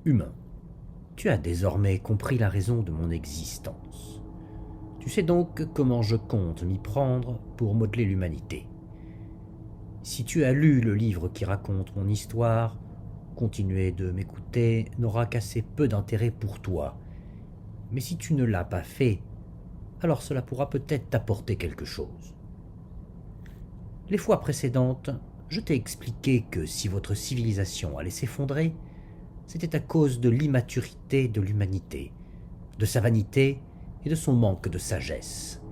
Humain, tu as désormais compris la raison de mon existence. Tu sais donc comment je compte m'y prendre pour modeler l'humanité. Si tu as lu le livre qui raconte mon histoire, continuer de m'écouter n'aura qu'assez peu d'intérêt pour toi. Mais si tu ne l'as pas fait, alors cela pourra peut-être t'apporter quelque chose. Les fois précédentes, je t'ai expliqué que si votre civilisation allait s'effondrer, c'était à cause de l'immaturité de l'humanité, de sa vanité et de son manque de sagesse.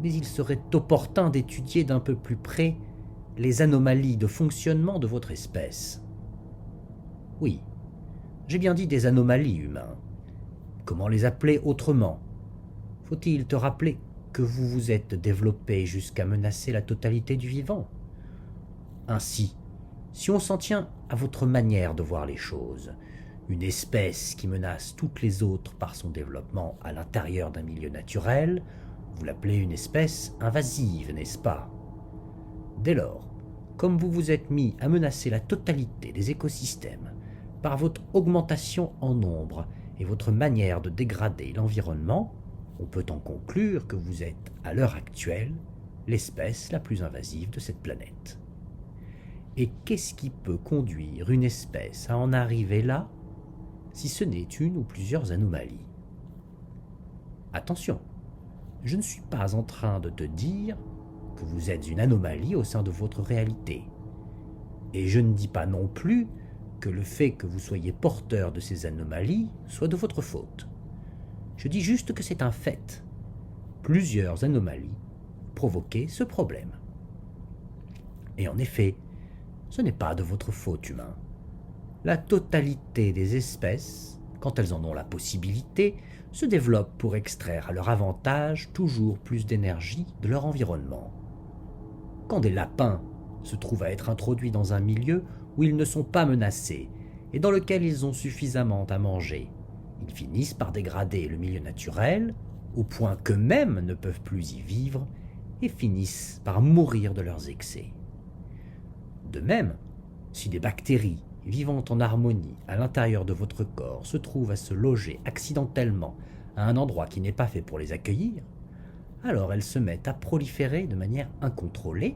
Mais il serait opportun d'étudier d'un peu plus près les anomalies de fonctionnement de votre espèce. Oui, j'ai bien dit des anomalies humaines. Comment les appeler autrement? Faut-il te rappeler que vous vous êtes développé jusqu'à menacer la totalité du vivant? Ainsi, si on s'en tient à votre manière de voir les choses, une espèce qui menace toutes les autres par son développement à l'intérieur d'un milieu naturel, vous l'appelez une espèce invasive, n'est-ce pas? Dès lors, comme vous vous êtes mis à menacer la totalité des écosystèmes par votre augmentation en nombre et votre manière de dégrader l'environnement, on peut en conclure que vous êtes, à l'heure actuelle, l'espèce la plus invasive de cette planète. Et qu'est-ce qui peut conduire une espèce à en arriver là, si ce n'est une ou plusieurs anomalies? Attention, je ne suis pas en train de te dire que vous êtes une anomalie au sein de votre réalité. Et je ne dis pas non plus que le fait que vous soyez porteur de ces anomalies soit de votre faute. Je dis juste que c'est un fait. Plusieurs anomalies provoquaient ce problème. Et en effet, ce n'est pas de votre faute, humain. La totalité des espèces, quand elles en ont la possibilité, se développent pour extraire à leur avantage toujours plus d'énergie de leur environnement. Quand des lapins se trouvent à être introduits dans un milieu où ils ne sont pas menacés et dans lequel ils ont suffisamment à manger, ils finissent par dégrader le milieu naturel au point qu'eux-mêmes ne peuvent plus y vivre et finissent par mourir de leurs excès. De même, si des bactéries vivant en harmonie à l'intérieur de votre corps se trouvent à se loger accidentellement à un endroit qui n'est pas fait pour les accueillir, alors elles se mettent à proliférer de manière incontrôlée,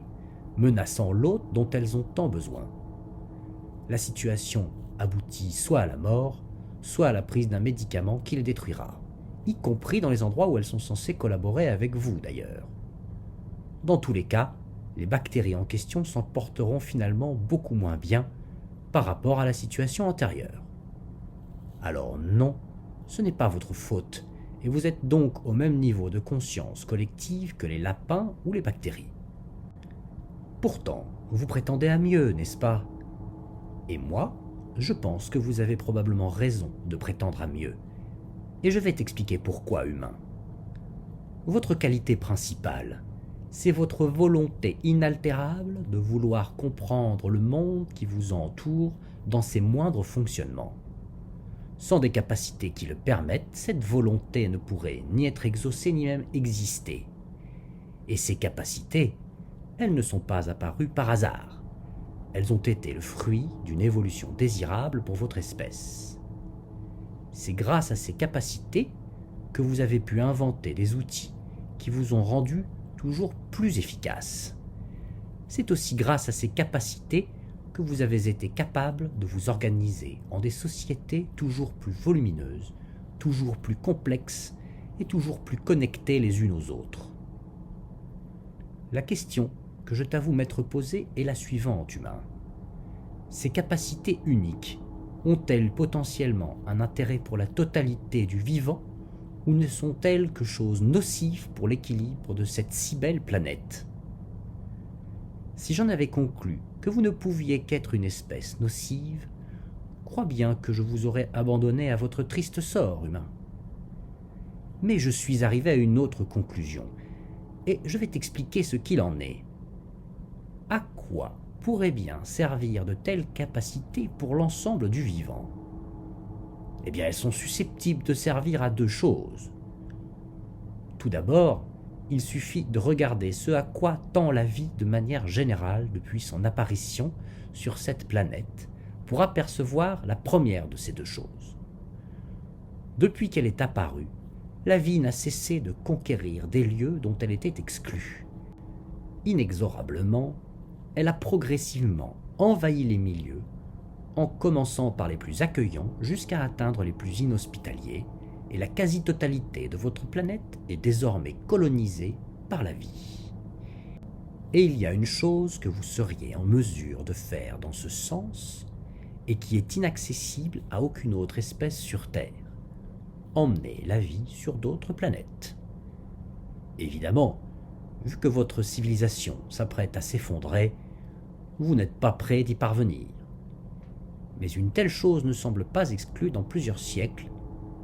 menaçant l'hôte dont elles ont tant besoin. La situation aboutit soit à la mort, soit à la prise d'un médicament qui les détruira, y compris dans les endroits où elles sont censées collaborer avec vous d'ailleurs. Dans tous les cas, les bactéries en question s'en porteront finalement beaucoup moins bien par rapport à la situation antérieure. Alors non, ce n'est pas votre faute, et vous êtes donc au même niveau de conscience collective que les lapins ou les bactéries. Pourtant, vous prétendez à mieux, n'est-ce pas? Et moi, je pense que vous avez probablement raison de prétendre à mieux. Et je vais t'expliquer pourquoi, humain. Votre qualité principale, c'est votre volonté inaltérable de vouloir comprendre le monde qui vous entoure dans ses moindres fonctionnements. Sans des capacités qui le permettent, cette volonté ne pourrait ni être exaucée ni même exister. Et ces capacités, elles ne sont pas apparues par hasard. Elles ont été le fruit d'une évolution désirable pour votre espèce. C'est grâce à ces capacités que vous avez pu inventer des outils qui vous ont rendu toujours plus efficaces. C'est aussi grâce à ces capacités que vous avez été capable de vous organiser en des sociétés toujours plus volumineuses, toujours plus complexes et toujours plus connectées les unes aux autres. La question que je t'avoue m'être posée est la suivante, humain. Ces capacités uniques ont-elles potentiellement un intérêt pour la totalité du vivant ou ne sont-elles que choses nocives pour l'équilibre de cette si belle planète? Si j'en avais conclu que vous ne pouviez qu'être une espèce nocive, crois bien que je vous aurais abandonné à votre triste sort, humain. Mais je suis arrivé à une autre conclusion, et je vais t'expliquer ce qu'il en est. À quoi pourraient bien servir de telles capacités pour l'ensemble du vivant? Eh bien, elles sont susceptibles de servir à deux choses. Tout d'abord, il suffit de regarder ce à quoi tend la vie de manière générale depuis son apparition sur cette planète pour apercevoir la première de ces deux choses. Depuis qu'elle est apparue, la vie n'a cessé de conquérir des lieux dont elle était exclue. Inexorablement, elle a progressivement envahi les milieux, en commençant par les plus accueillants jusqu'à atteindre les plus inhospitaliers, et la quasi-totalité de votre planète est désormais colonisée par la vie. Et il y a une chose que vous seriez en mesure de faire dans ce sens, et qui est inaccessible à aucune autre espèce sur Terre: emmener la vie sur d'autres planètes. Évidemment, vu que votre civilisation s'apprête à s'effondrer, vous n'êtes pas prêt d'y parvenir. Mais une telle chose ne semble pas exclue dans plusieurs siècles,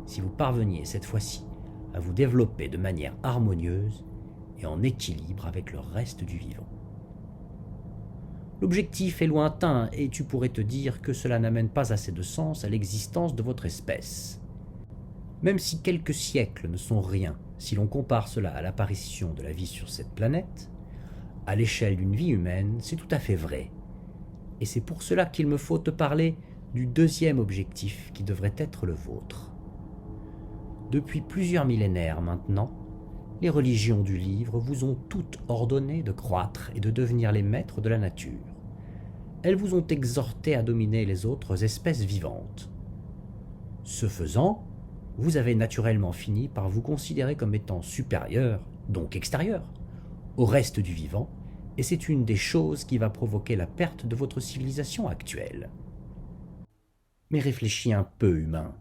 si vous parveniez cette fois-ci à vous développer de manière harmonieuse et en équilibre avec le reste du vivant. L'objectif est lointain et tu pourrais te dire que cela n'amène pas assez de sens à l'existence de votre espèce. Même si quelques siècles ne sont rien si l'on compare cela à l'apparition de la vie sur cette planète, à l'échelle d'une vie humaine, c'est tout à fait vrai. Et c'est pour cela qu'il me faut te parler du deuxième objectif qui devrait être le vôtre. Depuis plusieurs millénaires maintenant, les religions du livre vous ont toutes ordonné de croître et de devenir les maîtres de la nature. Elles vous ont exhorté à dominer les autres espèces vivantes. Ce faisant, vous avez naturellement fini par vous considérer comme étant supérieur, donc extérieur, au reste du vivant, et c'est une des choses qui va provoquer la perte de votre civilisation actuelle. Mais réfléchis un peu, humain.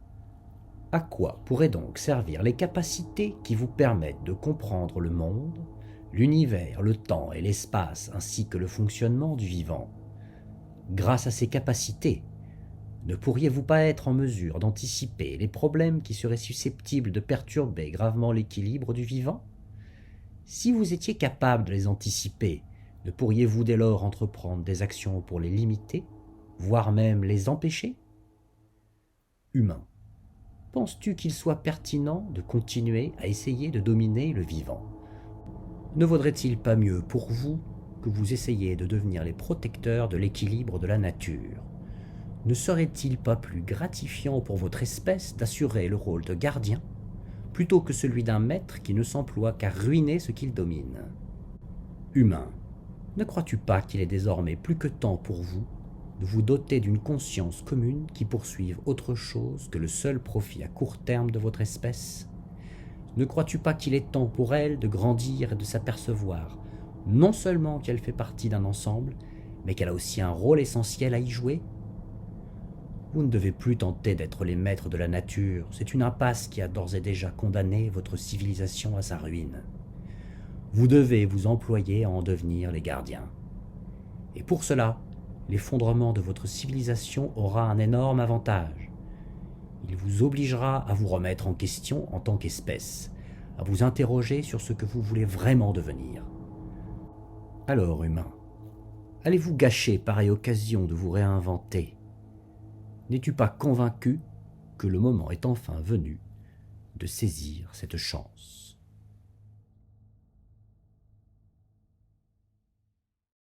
À quoi pourraient donc servir les capacités qui vous permettent de comprendre le monde, l'univers, le temps et l'espace, ainsi que le fonctionnement du vivant? Grâce à ces capacités, ne pourriez-vous pas être en mesure d'anticiper les problèmes qui seraient susceptibles de perturber gravement l'équilibre du vivant? Si vous étiez capable de les anticiper, ne pourriez-vous dès lors entreprendre des actions pour les limiter, voire même les empêcher? Humain, penses-tu qu'il soit pertinent de continuer à essayer de dominer le vivant? Ne vaudrait-il pas mieux pour vous que vous essayiez de devenir les protecteurs de l'équilibre de la nature? Ne serait-il pas plus gratifiant pour votre espèce d'assurer le rôle de gardien, plutôt que celui d'un maître qui ne s'emploie qu'à ruiner ce qu'il domine? Humain, ne crois-tu pas qu'il est désormais plus que temps pour vous de vous doter d'une conscience commune qui poursuive autre chose que le seul profit à court terme de votre espèce? Ne crois-tu pas qu'il est temps pour elle de grandir et de s'apercevoir non seulement qu'elle fait partie d'un ensemble, mais qu'elle a aussi un rôle essentiel à y jouer? Vous ne devez plus tenter d'être les maîtres de la nature, c'est une impasse qui a d'ores et déjà condamné votre civilisation à sa ruine. Vous devez vous employer à en devenir les gardiens. Et pour cela, l'effondrement de votre civilisation aura un énorme avantage. Il vous obligera à vous remettre en question en tant qu'espèce, à vous interroger sur ce que vous voulez vraiment devenir. Alors, humain, allez-vous gâcher pareille occasion de vous réinventer? N'es-tu pas convaincu que le moment est enfin venu de saisir cette chance?